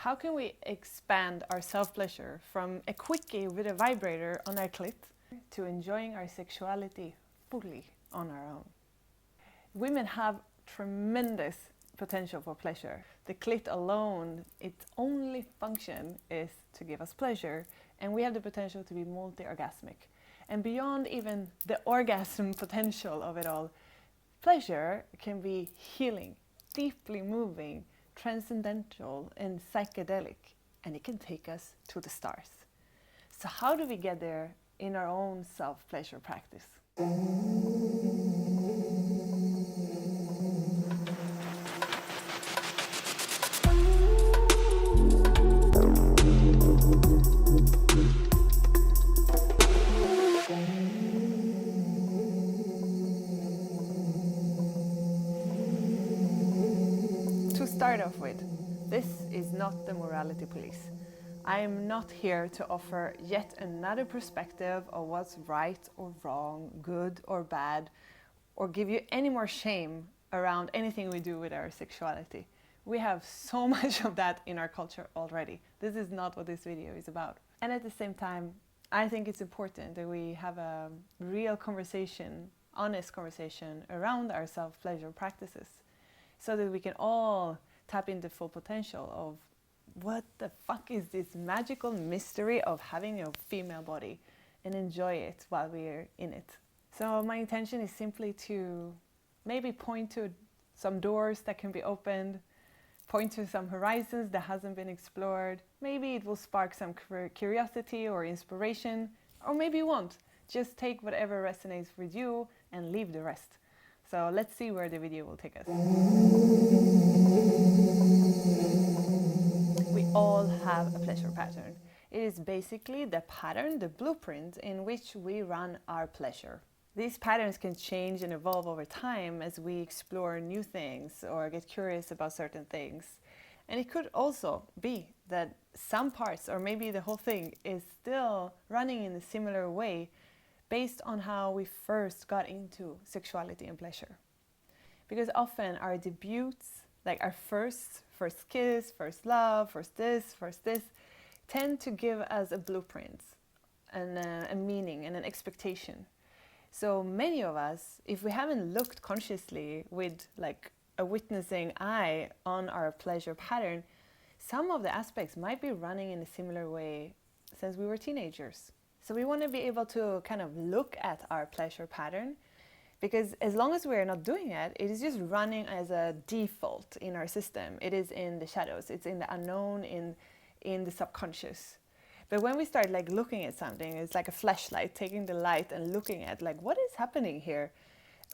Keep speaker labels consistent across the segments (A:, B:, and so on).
A: How can we expand our self-pleasure from a quickie with a vibrator on our clit to enjoying our sexuality fully on our own? Women have tremendous potential for pleasure. The clit alone, its only function is to give us pleasure, and we have the potential to be multi-orgasmic. And beyond even the orgasm potential of it all, pleasure can be healing, deeply moving, transcendental and psychedelic, and it can take us to the stars. So how do we get there in our own self-pleasure practice? To start off with, this is not the morality police. I am not here to offer yet another perspective of what's right or wrong, good or bad, or give you any more shame around anything we do with our sexuality. We have so much of that in our culture already. This is not what this video is about. And at the same time, I think it's important that we have a real conversation, honest conversation around our self-pleasure practices, so that we can all tap into full potential of what the fuck is this magical mystery of having a female body, and enjoy it while we're in it. So my intention is simply to maybe point to some doors that can be opened, point to some horizons that hasn't been explored. Maybe it will spark some curiosity or inspiration, or maybe it won't. Just take whatever resonates with you and leave the rest. So let's see where the video will take us. We all have a pleasure pattern. It is basically the pattern, the blueprint in which we run our pleasure. These patterns can change and evolve over time as we explore new things or get curious about certain things. And it could also be that some parts, or maybe the whole thing, is still running in a similar way based on how we first got into sexuality and pleasure. Because often our debuts, like our first kiss, first love, first this, tend to give us a blueprint and a meaning and an expectation. So many of us, if we haven't looked consciously with like a witnessing eye on our pleasure pattern, some of the aspects might be running in a similar way since we were teenagers. So we want to be able to kind of look at our pleasure pattern, because as long as we're not doing it, it is just running as a default in our system. It is in the shadows, it's in the unknown, in the subconscious. But when we start like looking at something, it's like a flashlight, taking the light and looking at like, what is happening here?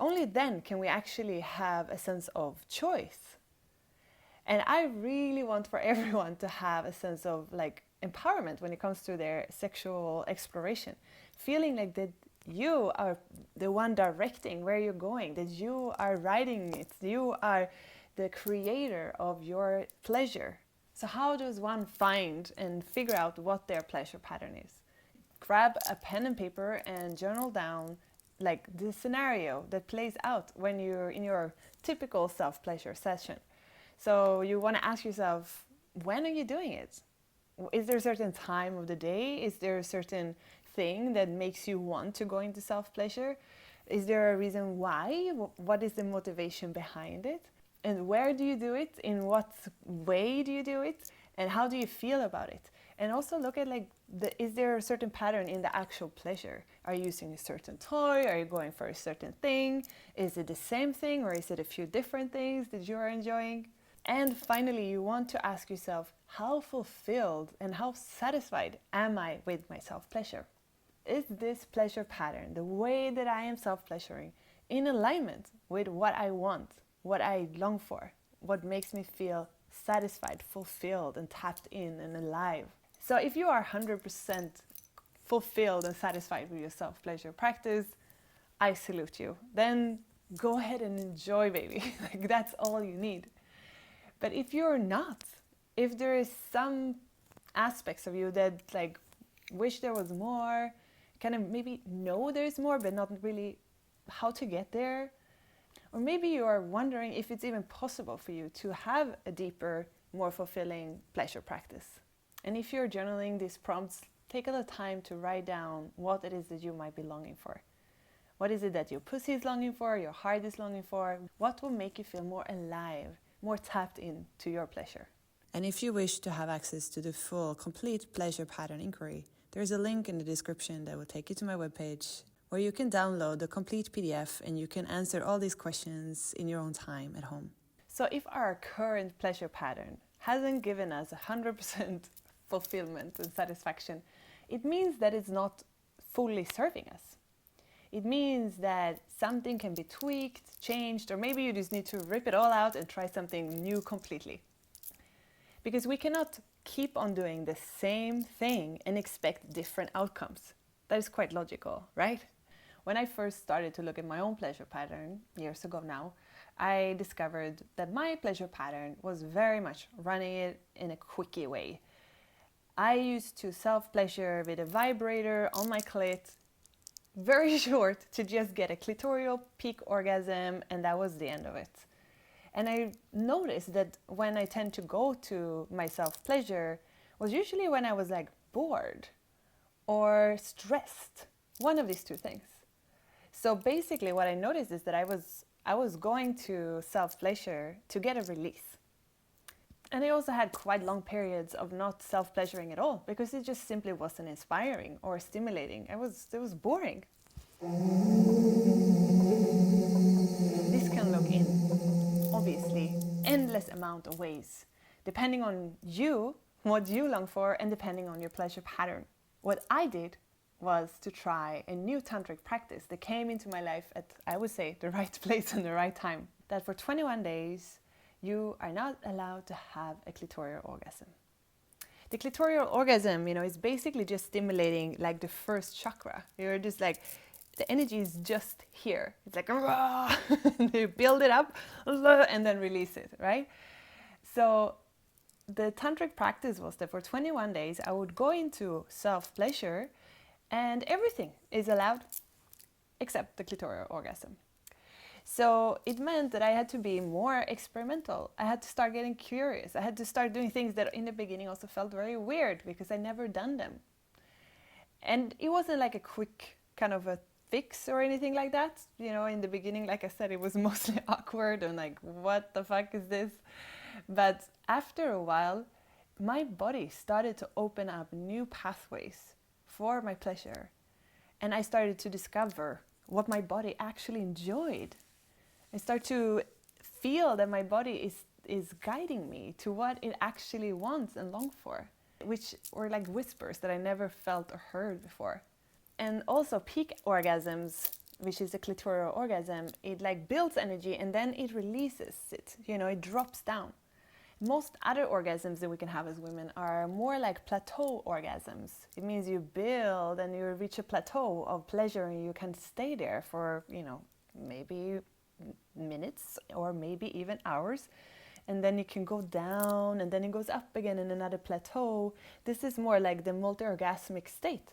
A: Only then can we actually have a sense of choice. And I really want for everyone to have a sense of like empowerment when it comes to their sexual exploration, feeling like that you are the one directing where you're going, that you are writing it, you are the creator of your pleasure. So how does one find and figure out what their pleasure pattern is? Grab a pen and paper and journal down like the scenario that plays out when you're in your typical self-pleasure session. So you want to ask yourself, when are you doing it? Is there a certain time of the day? Is there a certain thing that makes you want to go into self-pleasure? Is there a reason why? What is the motivation behind it? And where do you do it? In what way do you do it? And how do you feel about it? And also look at like, is there a certain pattern in the actual pleasure? Are you using a certain toy? Are you going for a certain thing? Is it the same thing, or is it a few different things that you are enjoying? And finally, you want to ask yourself, how fulfilled and how satisfied am I with my self-pleasure? Is this pleasure pattern, the way that I am self-pleasuring, in alignment with what I want, what I long for, what makes me feel satisfied, fulfilled, and tapped in and alive? So if you are 100% fulfilled and satisfied with your self-pleasure practice, I salute you. Then go ahead and enjoy, baby. Like, that's all you need. But if you're not, if there is some aspects of you that like wish there was more, kind of maybe know there's more, but not really how to get there, or maybe you are wondering if it's even possible for you to have a deeper more fulfilling pleasure practice. And if you're journaling these prompts, take a little time to write down what it is that you might be longing for. What is it that your pussy is longing for, your heart is longing for? What will make you feel more alive, more tapped into your pleasure? And if you wish to have access to the full, complete pleasure pattern inquiry, there's a link in the description that will take you to my webpage where you can download the complete PDF and you can answer all these questions in your own time at home. So if our current pleasure pattern hasn't given us 100% fulfillment and satisfaction, it means that it's not fully serving us. It means that something can be tweaked, changed, or maybe you just need to rip it all out and try something new completely. Because we cannot keep on doing the same thing and expect different outcomes. That is quite logical, right? When I first started to look at my own pleasure pattern, years ago now, I discovered that my pleasure pattern was very much running it in a quickie way. I used to self-pleasure with a vibrator on my clit, very short, to just get a clitoral peak orgasm, and that was the end of it. And I noticed that when I tend to go to my self-pleasure was usually when I was like bored or stressed, one of these two things. So basically what I noticed is that I was going to self-pleasure to get a release. And I also had quite long periods of not self-pleasuring at all because it just simply wasn't inspiring or stimulating. It was boring. This can look in, obviously, endless amount of ways, depending on you, what you long for, and depending on your pleasure pattern. What I did was to try a new tantric practice that came into my life at, I would say, the right place and the right time. That for 21 days, you are not allowed to have a clitoral orgasm. The clitoral orgasm, is basically just stimulating like the first chakra. You're just like, the energy is just here. It's like, you build it up and then release it, right? So the tantric practice was that for 21 days, I would go into self-pleasure and everything is allowed except the clitoral orgasm. So it meant that I had to be more experimental. I had to start getting curious. I had to start doing things that in the beginning also felt very weird because I never done them. And it wasn't like a quick kind of a fix or anything like that. In the beginning, like I said, it was mostly awkward and like, what the fuck is this? But after a while, my body started to open up new pathways for my pleasure. And I started to discover what my body actually enjoyed. I start to feel that my body is guiding me to what it actually wants and longs for, which were like whispers that I never felt or heard before. And also peak orgasms, which is a clitoral orgasm, it like builds energy and then it releases it, it drops down. Most other orgasms that we can have as women are more like plateau orgasms. It means you build and you reach a plateau of pleasure and you can stay there for, maybe minutes or maybe even hours. And then you can go down and then it goes up again in another plateau. This is more like the multi-orgasmic state.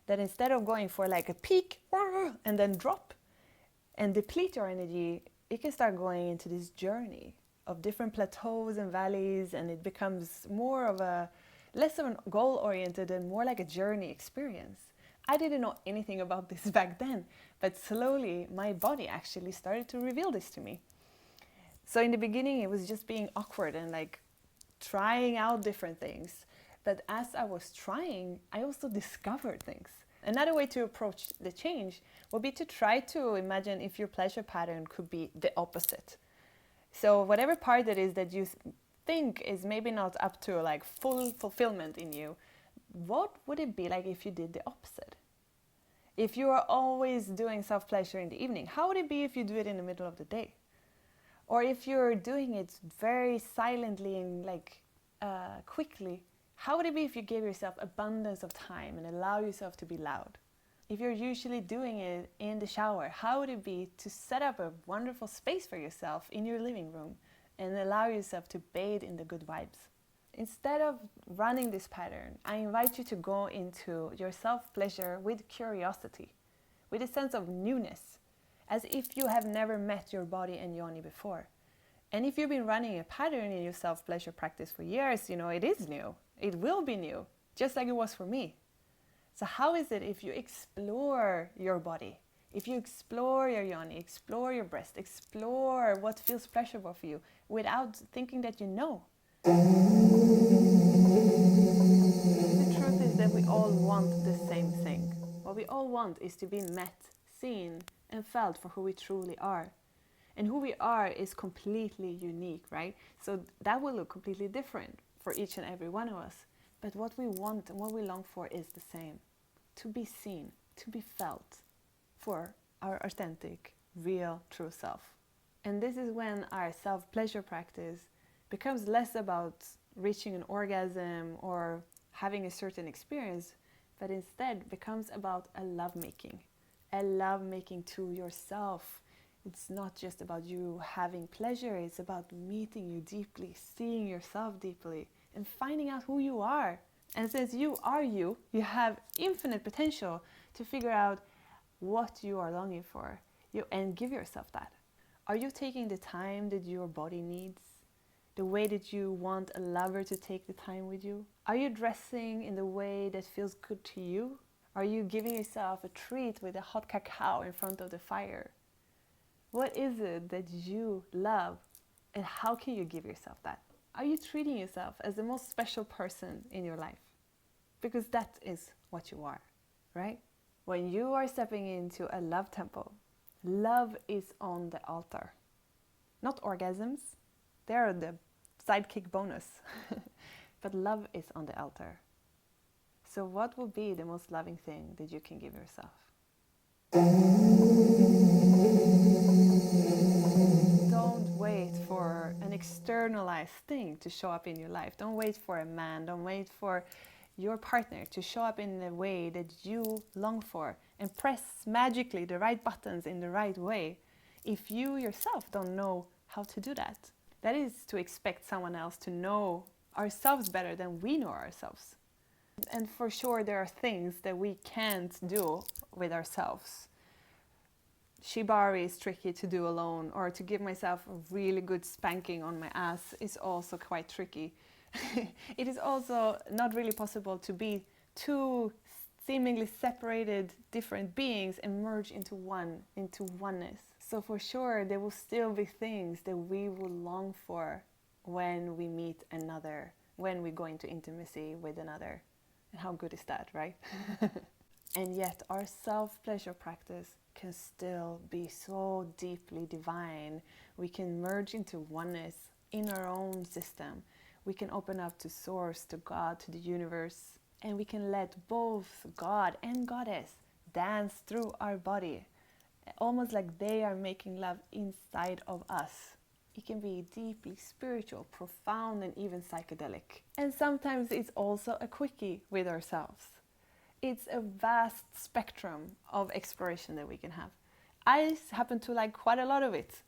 A: That instead of going for like a peak and then drop and deplete your energy, it can start going into this journey of different plateaus and valleys, and it becomes more of less of a goal-oriented and more like a journey experience. I didn't know anything about this back then, but slowly my body actually started to reveal this to me. So in the beginning, it was just being awkward and like trying out different things. But as I was trying, I also discovered things. Another way to approach the change would be to try to imagine if your pleasure pattern could be the opposite. So whatever part it is that you think is maybe not up to like full fulfillment in you, what would it be like if you did the opposite? If you are always doing self-pleasure in the evening, how would it be if you do it in the middle of the day? Or if you're doing it very silently and like quickly, how would it be if you gave yourself abundance of time and allow yourself to be loud? If you're usually doing it in the shower, how would it be to set up a wonderful space for yourself in your living room and allow yourself to bathe in the good vibes? Instead of running this pattern, I invite you to go into your self-pleasure with curiosity, with a sense of newness, as if you have never met your body and yoni before. And if you've been running a pattern in your self-pleasure practice for years, it is new. It will be new, just like it was for me. So how is it if you explore your body? If you explore your yoni, explore your breast, explore what feels pleasurable for you without thinking that you know. The truth is that we all want the same thing. What we all want is to be met, seen, and felt for who we truly are. And who we are is completely unique, right? So that will look completely different for each and every one of us. But what we want and what we long for is the same. To be seen, to be felt for our authentic, real, true self. And this is when our self-pleasure practice becomes less about reaching an orgasm or having a certain experience, but instead becomes about a lovemaking to yourself. It's not just about you having pleasure, it's about meeting you deeply, seeing yourself deeply, and finding out who you are. And since you are you have infinite potential to figure out what you are longing for, and give yourself that. Are you taking the time that your body needs? The way that you want a lover to take the time with you? Are you dressing in the way that feels good to you? Are you giving yourself a treat with a hot cacao in front of the fire? What is it that you love, and how can you give yourself that? Are you treating yourself as the most special person in your life? Because that is what you are, right? When you are stepping into a love temple, love is on the altar. Not orgasms, they're the sidekick bonus. But love is on the altar. So what will be the most loving thing that you can give yourself? Don't wait for an externalized thing to show up in your life. Don't wait for a man, don't wait for your partner to show up in the way that you long for and press magically the right buttons in the right way if you yourself don't know how to do that. That is to expect someone else to know ourselves better than we know ourselves. And for sure there are things that we can't do with ourselves. Shibari is tricky to do alone, or to give myself a really good spanking on my ass is also quite tricky. It is also not really possible to be two seemingly separated different beings and merge into oneness. So for sure there will still be things that we will long for when we meet another, when we go into intimacy with another. And how good is that, right? And yet our self-pleasure practice can still be so deeply divine. We can merge into oneness in our own system. We can open up to source, to God, to the universe, and we can let both God and Goddess dance through our body, almost like they are making love inside of us. It can be deeply spiritual, profound, and even psychedelic. And sometimes it's also a quickie with ourselves. It's a vast spectrum of exploration that we can have. I happen to like quite a lot of it.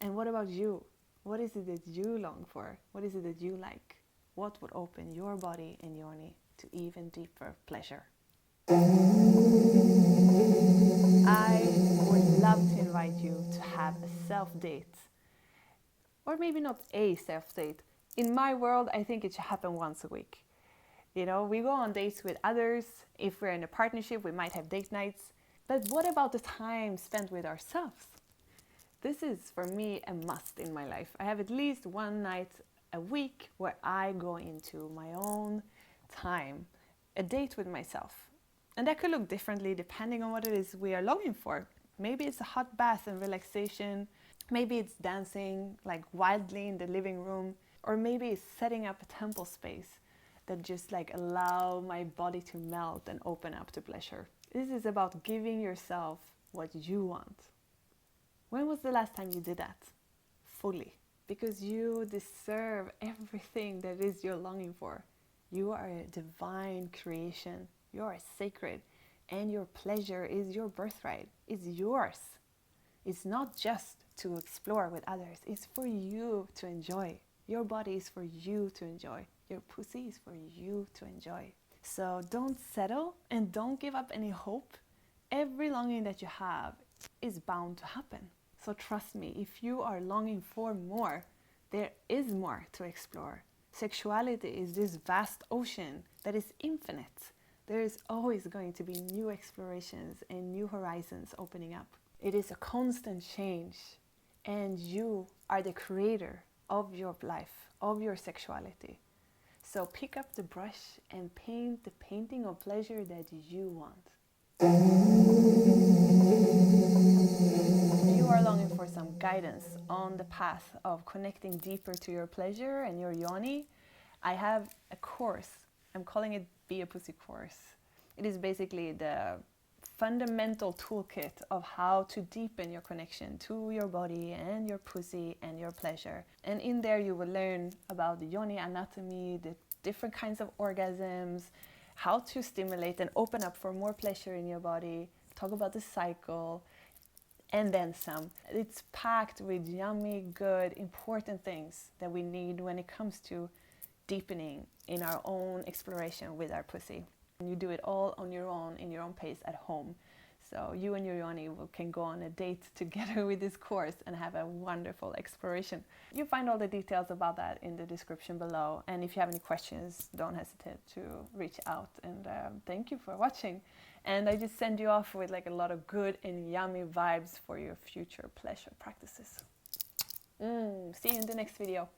A: And what about you? What is it that you long for? What is it that you like? What would open your body and yoni to even deeper pleasure? I would love to invite you to have a self-date. Or maybe not a self-date. In my world, I think it should happen once a week. We go on dates with others. If we're in a partnership, we might have date nights. But what about the time spent with ourselves? This is, for me, a must in my life. I have at least one night a week where I go into my own time, a date with myself. And that could look differently depending on what it is we are longing for. Maybe it's a hot bath and relaxation. Maybe it's dancing like wildly in the living room. Or maybe it's setting up a temple space that just allow my body to melt and open up to pleasure. This is about giving yourself what you want. When was the last time you did that? Fully. Because you deserve everything that is you're longing for. You are a divine creation. You are sacred. And your pleasure is your birthright. It's yours. It's not just to explore with others. It's for you to enjoy. Your body is for you to enjoy. Your pussy is for you to enjoy. So don't settle and don't give up any hope. Every longing that you have is bound to happen. So trust me, if you are longing for more, there is more to explore. Sexuality is this vast ocean that is infinite. There is always going to be new explorations and new horizons opening up. It is a constant change, and you are the creator of your life, of your sexuality. So pick up the brush and paint the painting of pleasure that you want. If you are longing for some guidance on the path of connecting deeper to your pleasure and your yoni, I have a course. I'm calling it Be a Pussy course. It is basically the fundamental toolkit of how to deepen your connection to your body and your pussy and your pleasure. And in there you will learn about the yoni anatomy, the different kinds of orgasms, how to stimulate and open up for more pleasure in your body, talk about the cycle, and then some. It's packed with yummy, good, important things that we need when it comes to deepening in our own exploration with our pussy. And you do it all on your own, in your own pace at home. So you and your yoni can go on a date together with this course and have a wonderful exploration. You find all the details about that in the description below. And if you have any questions, don't hesitate to reach out. And thank you for watching. And I just send you off with like a lot of good and yummy vibes for your future pleasure practices. See you in the next video.